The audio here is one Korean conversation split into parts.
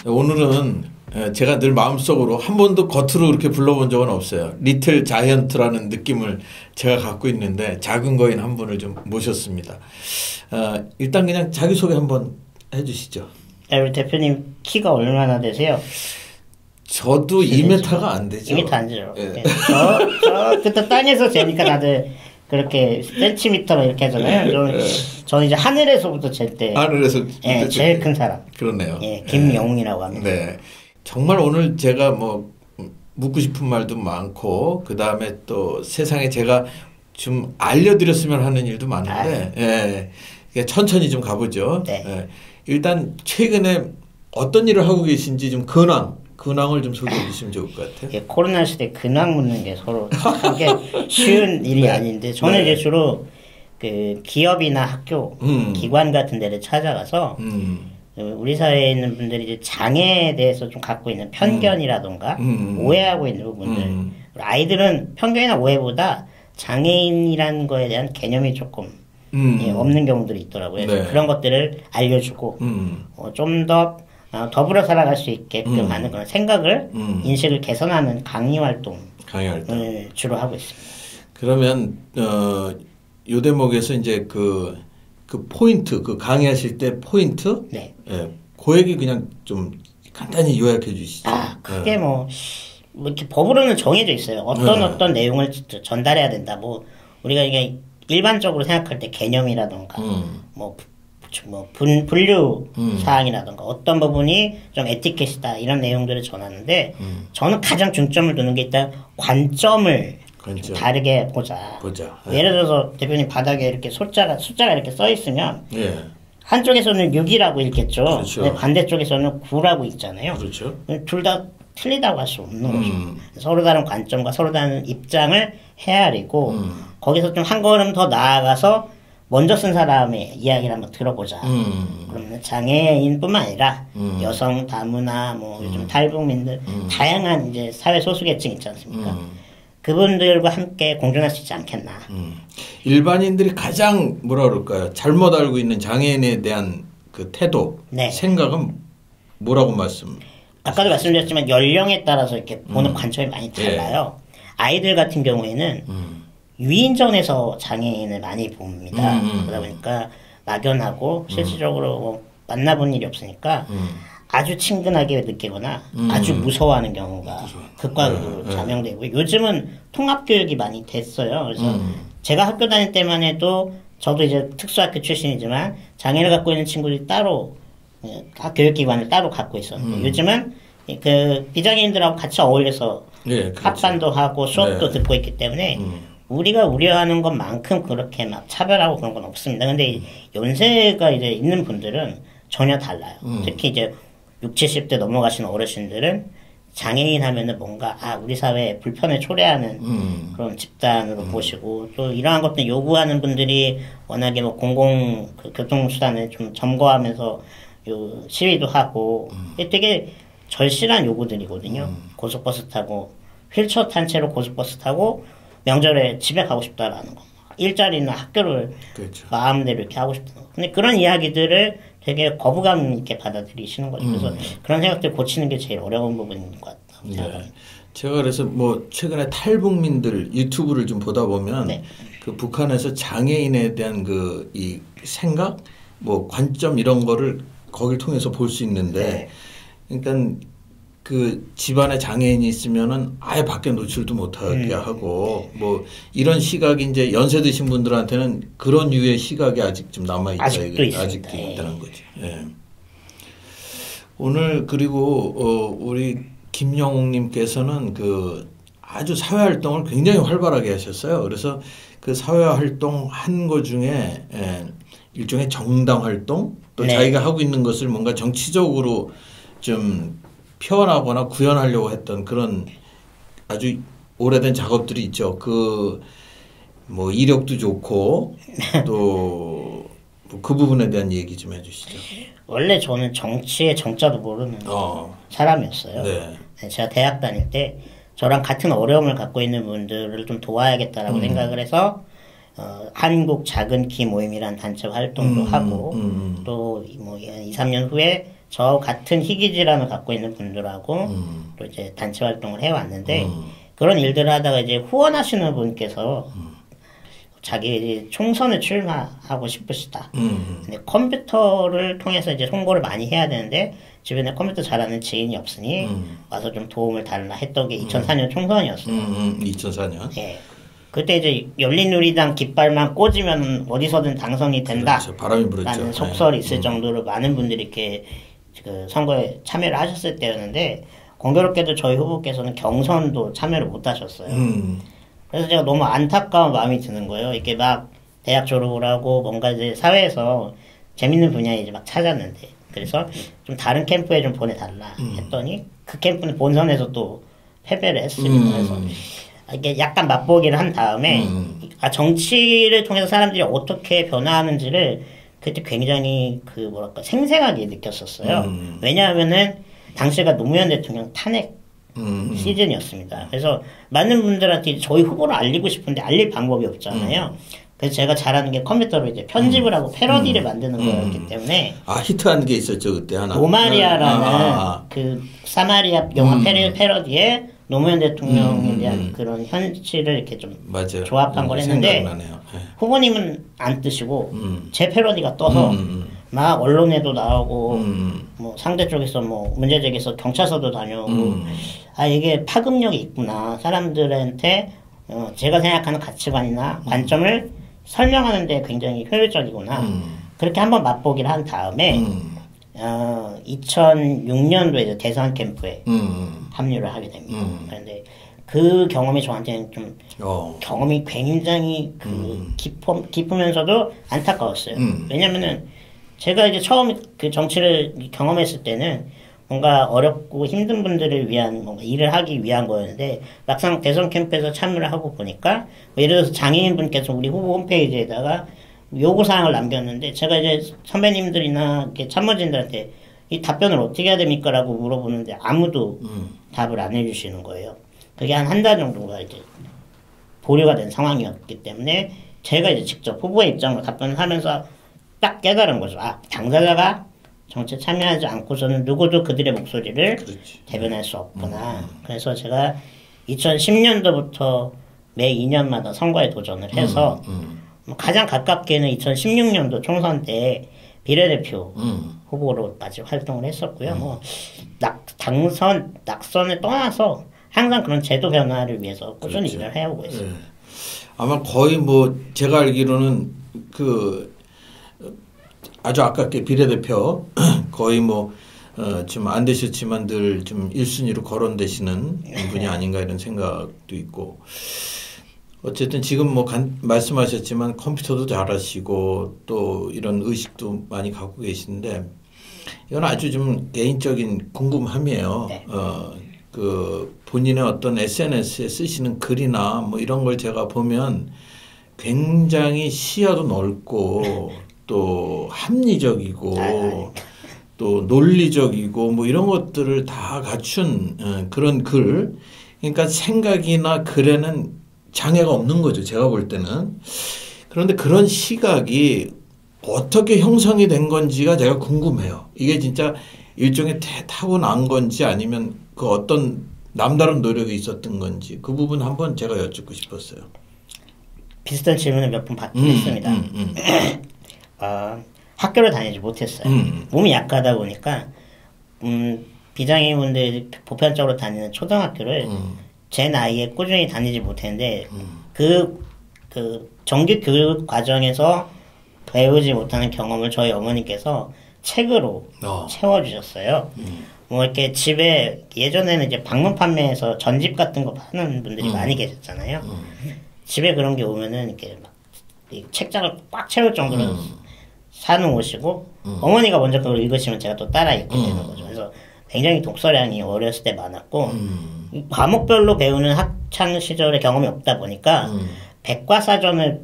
오늘은 제가 늘 마음속으로 한 번도 겉으로 그렇게 불러본 적은 없어요. 리틀 자이언트라는 느낌을 제가 갖고 있는데 작은 거인 한 분을 좀 모셨습니다. 일단 그냥 자기소개 한번 해주시죠. 우리 대표님 키가 얼마나 되세요? 저도 2m가 안 되죠. 2m 안 되죠. 예. 그때 땅에서 재니까 다들 그렇게 센티미터로 이렇게 하잖아요. 저는 이제 하늘에서부터 잴 때 예, 제일 큰 사람. 그러네요. 예, 김영웅이라고 합니다. 네. 정말 오늘 제가 뭐 묻고 싶은 말도 많고 그 다음에 또 세상에 제가 좀 알려드렸으면 하는 일도 많은데 예, 천천히 좀 가보죠. 네. 예. 일단 최근에 어떤 일을 하고 계신지 좀 근황을 좀 소개해 주시면 좋을 것 같아요. 예, 코로나 시대 근황 묻는 게 서로 그게 쉬운 일이 네. 아닌데 저는 네. 이제 주로 그 기업이나 학교, 기관 같은 데를 찾아가서 우리 사회에 있는 분들이 이제 장애에 대해서 좀 갖고 있는 편견이라던가 오해하고 있는 부분들 아이들은 편견이나 오해보다 장애인이라는 거에 대한 개념이 조금 예, 없는 경우들이 있더라고요. 그래서 네. 그런 것들을 알려주고 좀 더 더불어 살아갈 수 있게끔 하는 그런 생각을 인식을 개선하는 강의 활동을 주로 하고 있습니다. 그러면 요 대목에서 이제 그 포인트 강의하실 때 포인트 네. 예, 그 얘기 그냥 좀 간단히 요약해 주시죠. 그게 뭐 이렇게 법으로는 정해져 있어요. 어떤 내용을 전달해야 된다. 뭐 우리가 이게 일반적으로 생각할 때 개념이라던가 분류 사항이라던가 어떤 부분이 좀 에티켓이다 이런 내용들을 전하는데 저는 가장 중점을 두는 게 일단 관점을 다르게 보자. 예를 들어서 대표님 바닥에 이렇게 숫자가 이렇게 써 있으면 한쪽에서는 6이라고 읽겠죠. 그렇죠. 근데 반대쪽에서는 9라고 읽잖아요. 그렇죠. 둘 다 틀리다고 할 수 없는 거죠. 서로 다른 관점과 서로 다른 입장을 헤아리고 거기서 좀 한 걸음 더 나아가서 먼저 쓴 사람의 이야기를 한번 들어보자. 그러면 장애인뿐만 아니라 여성, 다문화, 뭐 요즘 탈북민들 다양한 이제 사회 소수계층 있지 않습니까? 그분들과 함께 공존할 수 있지 않겠나. 일반인들이 가장 뭐라 그럴까요? 잘못 알고 있는 장애인에 대한 그 태도, 생각은 뭐라고 아까도 말씀드렸지만 연령에 따라서 이렇게 보는 관점이 많이 달라요. 아이들 같은 경우에는 유인전에서 장애인을 많이 봅니다. 그러다 보니까 막연하고 실질적으로 뭐 만나본 일이 없으니까 아주 친근하게 느끼거나 아주 무서워하는 경우가 극과극으로 자명되고 요즘은 통합교육이 많이 됐어요. 그래서 제가 학교 다닐 때만 해도 저도 이제 특수학교 출신이지만 장애를 갖고 있는 친구들이 따로 교육기관을 따로 갖고 있었는데 요즘은 그 비장애인들하고 같이 어울려서 합반도 하고 수업도 듣고 있기 때문에 우리가 우려하는 것만큼 그렇게 막 차별하고 그런 건 없습니다. 근데 연세가 이제 있는 분들은 전혀 달라요. 특히 이제 60, 70대 넘어가신 어르신들은 장애인 하면은 뭔가 우리 사회에 불편을 초래하는 그런 집단으로 보시고 또 이러한 것들 요구하는 분들이 워낙에 뭐 교통수단을 좀 점거하면서 시위도 하고 되게 절실한 요구들이거든요. 고속버스 타고 휠체어 탄 채로 고속버스 타고 명절에 집에 가고 싶다라는 거. 일자리나 학교를 마음대로 이렇게 하고 싶다는 거. 근데 그런 이야기들을 되게 거부감 있게 받아들이시는 거죠. 그래서 그런 생각들 고치는 게 제일 어려운 부분인 것 같다고 생각합니다. 제가 그래서 뭐 최근에 탈북민들 유튜브를 좀 보다 보면 그 북한에서 장애인에 대한 이 생각, 뭐 관점 이런 거를 거길 통해서 볼 수 있는데 그러니까 그 집안에 장애인이 있으면은 아예 밖에 노출도 못하게 하고 뭐 이런 시각이 이제 연세 드신 분들한테는 그런 유의 시각이 아직 좀 남아 있다. 아직도 있다는 거죠. 오늘 그리고 우리 김영웅님께서는 그 아주 사회 활동을 굉장히 활발하게 하셨어요. 그래서 그 사회 활동 한 거 중에 일종의 정당 활동 또 자기가 하고 있는 것을 뭔가 정치적으로 좀 표현하거나 구현하려고 했던 그런 아주 오래된 작업들이 있죠. 뭐 이력도 좋고 또 그 부분에 대한 얘기 좀 해주시죠. 원래 저는 정치의 정자도 모르는 사람이었어요. 제가 대학 다닐 때 저랑 같은 어려움을 갖고 있는 분들을 좀 도와야겠다라고 생각을 해서 한국 작은 키 모임이라는 단체 활동도 하고 또 뭐 2, 3년 후에 저 같은 희귀 질환을 갖고 있는 분들하고 또 이제 단체 활동을 해왔는데 그런 일들을 하다가 이제 후원하시는 분께서 자기 총선에 출마하고 싶으시다. 근데 컴퓨터를 통해서 이제 홍보를 많이 해야 되는데 주변에 컴퓨터 잘하는 지인이 없으니 와서 좀 도움을 달라 했던 게 2004년 총선이었어요. 2004년. 예. 그때 이제 열린우리당 깃발만 꽂으면 어디서든 당선이 된다. 그렇죠. 바람이 불었죠. 라는 속설이 있을 정도로 많은 분들이 이렇게 그 선거에 참여를 하셨을 때였는데 공교롭게도 저희 후보께서는 경선도 참여를 못 하셨어요. 그래서 제가 너무 안타까운 마음이 드는 거예요. 이렇게 막 대학 졸업을 하고 뭔가 이제 사회에서 재밌는 분야에 이제 막 찾았는데 그래서 좀 다른 캠프에 좀 보내달라 했더니 그 캠프는 본선에서 또 패배를 했습니다. 그래서 이게 약간 맛보기를 한 다음에 정치를 통해서 사람들이 어떻게 변화하는지를 그때 굉장히 그 뭐랄까 생생하게 느꼈었어요. 왜냐하면은 당시가 노무현 대통령 탄핵 시즌이었습니다. 그래서 많은 분들한테 저희 후보를 알리고 싶은데 알릴 방법이 없잖아요. 그래서 제가 잘하는 게 컴퓨터로 이제 편집을 하고 패러디를 만드는 거였기 때문에 히트한 게 있었죠 그때 하나. 노마리아라는 그 사마리아 영화 패러디에 노무현 대통령에 대한 그런 현실을 이렇게 좀 맞아요. 조합한 걸 했는데 네. 후보님은 안 뜨시고 제 패러디가 떠서 막 언론에도 나오고 뭐 상대 쪽에서 뭐 문제 제기해서 경찰서도 다녀오고 이게 파급력이 있구나 사람들한테 제가 생각하는 가치관이나 관점을 설명하는 데 굉장히 효율적이구나 그렇게 한번 맛보기를 한 다음에 2006년도에 이제 대선 캠프에 합류를 하게 됩니다. 그런데 그 경험이 저한테는 좀 경험이 굉장히 깊으면서도 안타까웠어요. 왜냐면은 제가 이제 처음 그 정치를 경험했을 때는 뭔가 어렵고 힘든 분들을 위한 뭔가 일을 하기 위한 거였는데 막상 대선 캠프에서 참여를 하고 보니까 뭐 예를 들어서 장애인분께서 우리 후보 홈페이지에다가 요구사항을 남겼는데 제가 이제 선배님들이나 이렇게 참모진들한테 이 답변을 어떻게 해야 됩니까? 라고 물어보는데 아무도 답을 안 해주시는 거예요. 그게 한 달 정도가 이제 보류가 된 상황이었기 때문에 제가 이제 직접 후보의 입장으로 답변을 하면서 딱 깨달은 거죠. 당사자가 정치에 참여하지 않고서는 누구도 그들의 목소리를 대변할 수 없구나. 그래서 제가 2010년도부터 매 2년마다 선거에 도전을 해서 가장 가깝게는 2016년도 총선 때 비례대표 후보로까지 활동을 했었고요. 뭐 낙선을 떠나서 항상 그런 제도 변화를 위해서 꾸준히 일을 해오고 있습니다. 아마 거의 뭐 제가 알기로는 그 아주 아깝게 비례대표 거의 뭐 좀 안 되셨지만 늘 좀 1순위로 거론되시는 분이 아닌가 이런 생각도 있고 어쨌든 지금 뭐 말씀하셨지만 컴퓨터도 잘하시고 또 이런 의식도 많이 갖고 계신데 이건 아주 좀 개인적인 궁금함이에요. 그 본인의 어떤 SNS에 쓰시는 글이나 뭐 이런 걸 제가 보면 굉장히 시야도 넓고 또 합리적이고 또 논리적이고 뭐 이런 것들을 다 갖춘 그런 글. 그러니까 생각이나 글에는 장애가 없는 거죠. 제가 볼 때는. 그런데 그런 시각이 어떻게 형성이 된 건지가 제가 궁금해요. 이게 진짜 일종의 타고난 건지 아니면 그 어떤 남다른 노력이 있었던 건지 그 부분 한번 제가 여쭙고 싶었어요. 비슷한 질문을 몇 번 받긴 했습니다. 학교를 다니지 못했어요. 몸이 약하다 보니까 비장애인분들이 보편적으로 다니는 초등학교를 제 나이에 꾸준히 다니지 못했는데 그 정규 교육 과정에서 배우지 못하는 경험을 저희 어머니께서 책으로 채워주셨어요. 뭐 이렇게 집에 예전에는 이제 방문 판매해서 전집 같은 거 파는 분들이 많이 계셨잖아요. 집에 그런 게 오면은 이렇게 막 책장을 꽉 채울 정도로 사놓으시고 어머니가 먼저 그걸 읽으시면 제가 또 따라 읽게 되는 거죠. 그래서 굉장히 독서량이 어렸을 때 많았고 과목별로 배우는 학창 시절의 경험이 없다 보니까 백과사전을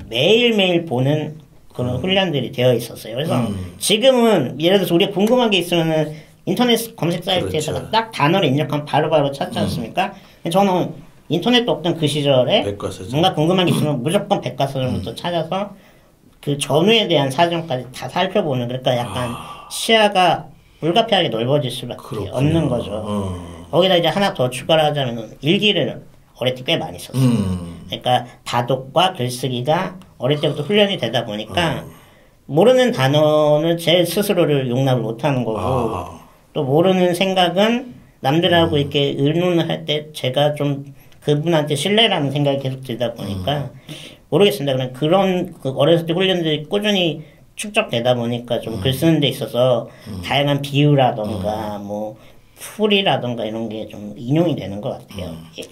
매일매일 보는 그런 훈련들이 되어 있었어요. 그래서 지금은 예를 들어서 우리가 궁금한 게 있으면은 인터넷 검색 사이트에다가 딱 단어를 입력하면 바로바로 찾지 않습니까? 저는 인터넷도 없던 그 시절에 백과사전. 뭔가 궁금한 게 있으면 무조건 백과사전부터 찾아서 그 전후에 대한 사정까지 다 살펴보는 그러니까 약간 시야가 불가피하게 넓어질 수밖에 그렇군요. 없는 거죠. 거기다 이제 하나 더 추가를 하자면 일기를 어릴 때 꽤 많이 썼어요. 그러니까 다독과 글쓰기가 어릴 때부터 훈련이 되다 보니까 모르는 단어는 제 스스로를 용납을 못하는 거고 또 모르는 생각은 남들하고 이렇게 의논을 할 때 제가 좀 그분한테 신뢰라는 생각이 계속 들다 보니까 모르겠습니다. 그런 그 어렸을 때 훈련들이 꾸준히 축적되다 보니까 좀 글 쓰는 데 있어서 다양한 비유라던가 뭐 풀이라던가 이런 게 좀 인용이 되는 것 같아요. 예.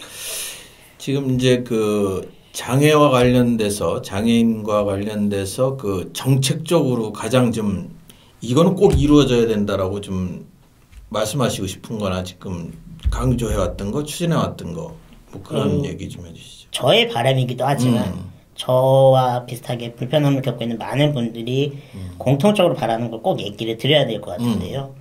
지금 이제 그 장애와 관련돼서 장애인과 관련돼서 그 정책적으로 가장 좀 이거는 꼭 이루어져야 된다라고 좀 말씀하시고 싶은 거나 지금 강조해왔던 거, 추진해왔던 거, 뭐 그런 얘기 좀 해주시죠. 저의 바람이기도 하지만 저와 비슷하게 불편함을 겪고 있는 많은 분들이 공통적으로 바라는 걸 꼭 얘기를 드려야 될 것 같은데요.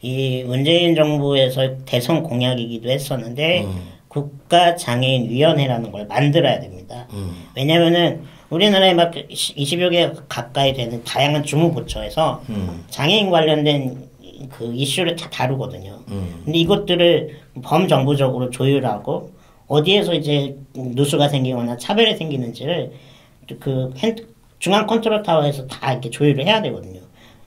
이 문재인 정부에서 대선 공약이기도 했었는데 국가장애인위원회라는 걸 만들어야 됩니다. 왜냐면은 우리나라에 막 20여 개 가까이 되는 다양한 주무부처에서 장애인 관련된 그 이슈를 다 다루거든요. 근데 이것들을 범정부적으로 조율하고 어디에서 이제 누수가 생기거나 차별이 생기는지를 그 중앙 컨트롤 타워에서 다 이렇게 조율을 해야 되거든요.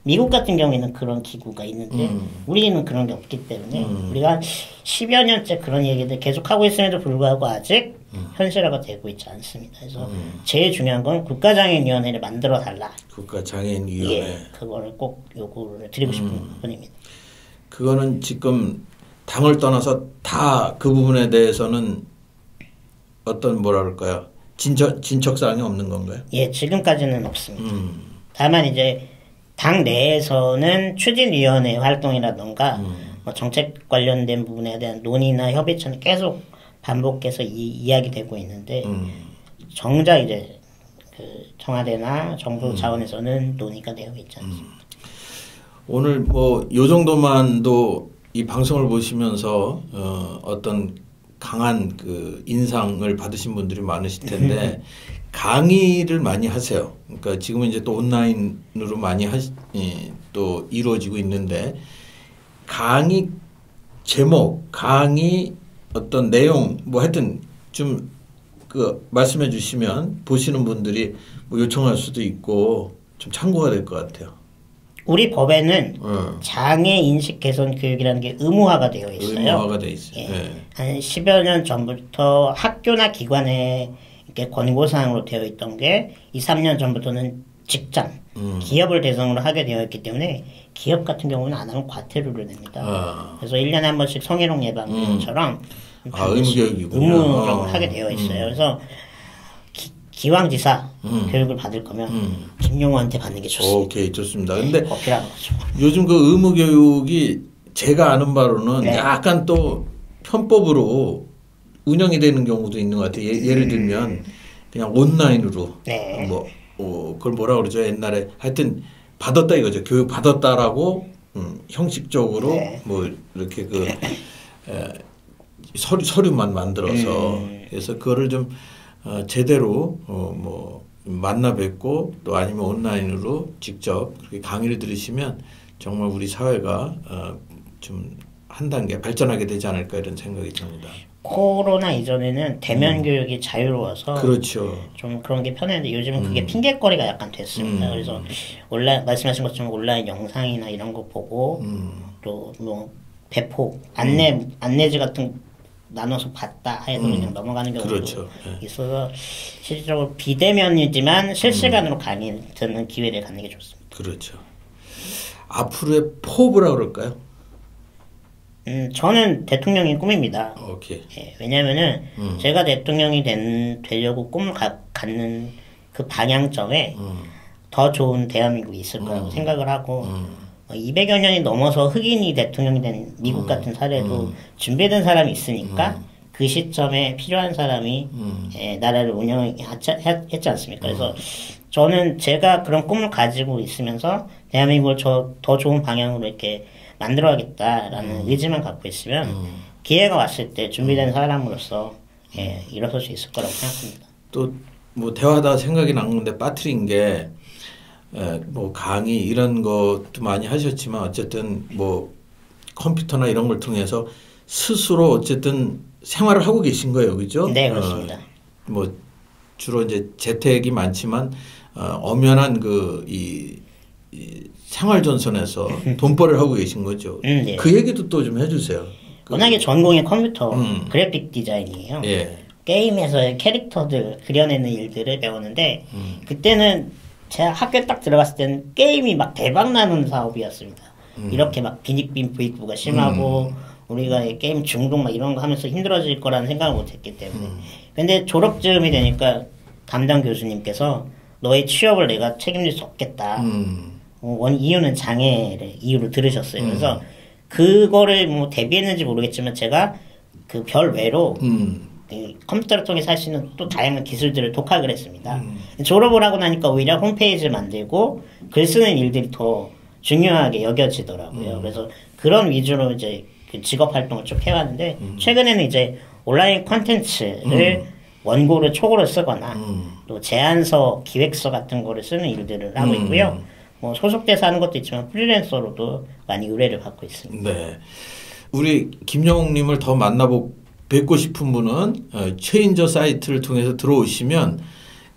미국 같은 경우에는 그런 기구가 있는데 우리는 그런 게 없기 때문에 우리가 10여 년째 그런 얘기들 계속 하고 있음에도 불구하고 아직 현실화가 되고 있지 않습니다. 그래서 제일 중요한 건 국가장애인위원회를 만들어 달라. 국가장애인위원회. 예, 그거를 꼭 요구를 드리고 싶은 부분입니다. 그거는 지금 당을 떠나서 다 그 부분에 대해서는 어떤 뭐라 그럴까요? 진척사항이 없는 건가요? 예, 지금까지는 없습니다. 다만 이제 당 내에서는 추진위원회 활동이라던가 뭐 정책 관련된 부분에 대한 논의나 협의체는 계속 반복해서 이야기되고 있는데 정작 이제 그 청와대나 정부 차원에서는 논의가 되어 있지 않습니다. 오늘 뭐 요 정도만도 이 방송을 보시면서 어떤 강한 그 인상을 받으신 분들이 많으실 텐데 강의를 많이 하세요. 그러니까 지금은 이제 또 온라인으로 많이 또 이루어지고 있는데 강의 제목, 강의 어떤 내용 뭐 하여튼 좀 그 말씀해 주시면 보시는 분들이 뭐 요청할 수도 있고 좀 참고가 될 것 같아요. 우리 법에는 장애 인식 개선 교육이라는 게 의무화가 되어 있어요. 의무화가 되어 있어요. 예. 네. 한 10여 년 전부터 학교나 기관에 이렇게 권고사항으로 되어 있던 게 2, 3년 전부터는 직장, 기업을 대상으로 하게 되어 있기 때문에 기업 같은 경우는 안 하면 과태료를 냅니다. 그래서 1년에 한 번씩 성희롱 예방처럼 의무교육이군요. 의무적으로 하게 되어 있어요. 그래서 기왕지사 교육을 받을 거면 김용호한테 받는 게 좋습니다. 오케이, 좋습니다. 근데 어필하는 거죠. 요즘 그 의무교육이 제가 아는 바로는 네. 약간 또 편법으로 운영이 되는 경우도 있는 것 같아요. 예를 들면 그냥 온라인으로 네. 뭐 그걸 뭐라 그러죠? 옛날에 하여튼 받았다 이거죠. 교육 받았다라고 형식적으로 네. 뭐 이렇게 그 서류만 만들어서 그래서 그거를 좀 제대로 뭐 만나 뵙고 또 아니면 온라인으로 직접 그렇게 강의를 들으시면 정말 우리 사회가 좀 한 단계 발전하게 되지 않을까 이런 생각이 듭니다. 코로나 이전에는 대면 교육이 자유로워서 그렇죠. 좀 그런 게 편했는데 요즘은 그게 핑계거리가 약간 됐습니다. 그래서 온라인 말씀하신 것처럼 온라인 영상이나 이런 거 보고 또 뭐 배포 안내지 같은 나눠서 봤다 해도 그냥 넘어가는 경우도 그렇죠. 있어서 실질적으로 비대면이지만 실시간으로 강의 듣는 기회를 갖는 게 좋습니다. 그렇죠. 앞으로의 포부라 그럴까요? 저는 대통령이 꿈입니다. 오케이. 예, 왜냐면은 제가 대통령이 되려고 꿈을 갖는 그 방향점에 더 좋은 대한민국이 있을 거라고 생각을 하고 200여 년이 넘어서 흑인이 대통령이 된 미국 같은 사례도 준비된 사람이 있으니까 그 시점에 필요한 사람이 나라를 운영했지 않습니까? 그래서 저는 제가 그런 꿈을 가지고 있으면서 대한민국을 더 좋은 방향으로 이렇게 만들어야겠다라는 의지만 갖고 있으면 기회가 왔을 때 준비된 사람으로서 일어설 수 있을 거라고 생각합니다. 또 뭐 대화하다 생각이 난 건데 빠뜨린 게 뭐 강의 이런 것도 많이 하셨지만 어쨌든 뭐 컴퓨터나 이런 걸 통해서 스스로 어쨌든 생활을 하고 계신 거예요, 그죠? 네, 그렇습니다. 뭐 주로 이제 재택이 많지만 엄연한 이 생활전선에서 돈벌이를 하고 계신 거죠. 네. 그 얘기도 또 좀 해주세요. 워낙에 전공이 컴퓨터 그래픽 디자인이에요. 예. 게임에서의 캐릭터들 그려내는 일들을 배우는데 그때는 제가 학교에 딱 들어갔을 때는 게임이 막 대박 나는 사업이었습니다. 이렇게 막 빈익빈 부익부가 심하고 우리가 게임 중독 막 이런 거 하면서 힘들어질 거라는 생각을 못 했기 때문에. 근데 졸업쯤이 되니까 담당 교수님께서 너의 취업을 내가 책임질 수 없겠다. 이유는 장애를 이유로 들으셨어요. 그래서 그거를 뭐 대비했는지 모르겠지만 제가 그 별 외로 컴퓨터를 통해서 할 수 있는 또 다양한 기술들을 독학을 했습니다. 졸업을 하고 나니까 오히려 홈페이지를 만들고 글 쓰는 일들이 더 중요하게 여겨지더라고요. 그래서 그런 위주로 이제 그 직업 활동을 쭉 해왔는데 최근에는 이제 온라인 콘텐츠를 원고를 촉으로 쓰거나 또 제안서, 기획서 같은 거를 쓰는 일들을 하고 있고요. 뭐 소속돼서 하는 것도 있지만 프리랜서로도 많이 의뢰를 받고 있습니다. 네, 우리 김영웅님을 더 뵙고 싶은 분은 최인저 사이트를 통해서 들어오시면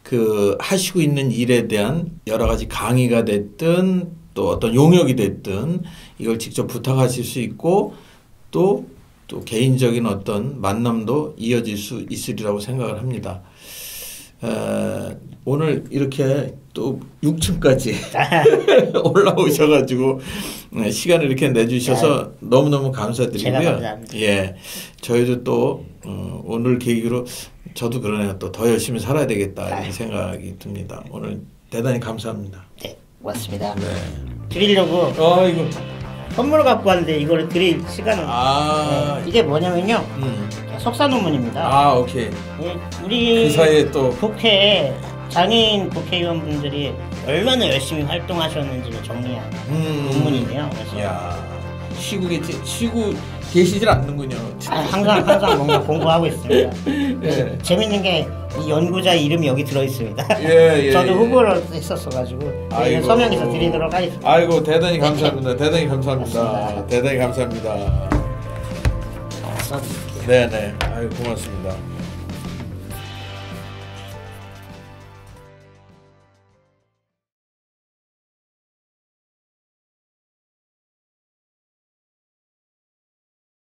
그 하시고 있는 일에 대한 여러 가지 강의가 됐든 또 어떤 용역이 됐든 이걸 직접 부탁하실 수 있고 또 개인적인 어떤 만남도 이어질 수 있으리라고 생각을 합니다. 오늘 이렇게 또 6층까지 올라오셔가지고 시간을 이렇게 내주셔서 너무너무 감사드리고요. 제가 감사합니다. 예, 저희도 또 오늘 계기로 저도 그러네요. 또 더 열심히 살아야 되겠다 이런 생각이 듭니다. 오늘 대단히 감사합니다. 네, 고맙습니다. 네. 드리려고 이거 선물을 갖고 왔는데 이거를 드릴 시간은 네, 이게 뭐냐면요. 석사 논문입니다. 오케이. 우리 그 사이에 또 국회에 장애인 국회의원분들이 얼마나 열심히 활동하셨는지를 정리한 논문이에요. 그래서 쉬고 계시질 않는군요. 항상 뭔가 공부하고 있습니다. 예. 재밌는 게 이 연구자 이름이 여기 들어 있습니다. 저도 후보를 했었어가지고 서명해서 드리도록 하겠습니다. 아이고 대단히 감사합니다. 대단히 감사합니다. 대단히 감사합니다. 써드릴게요. 네네. 아이고 고맙습니다.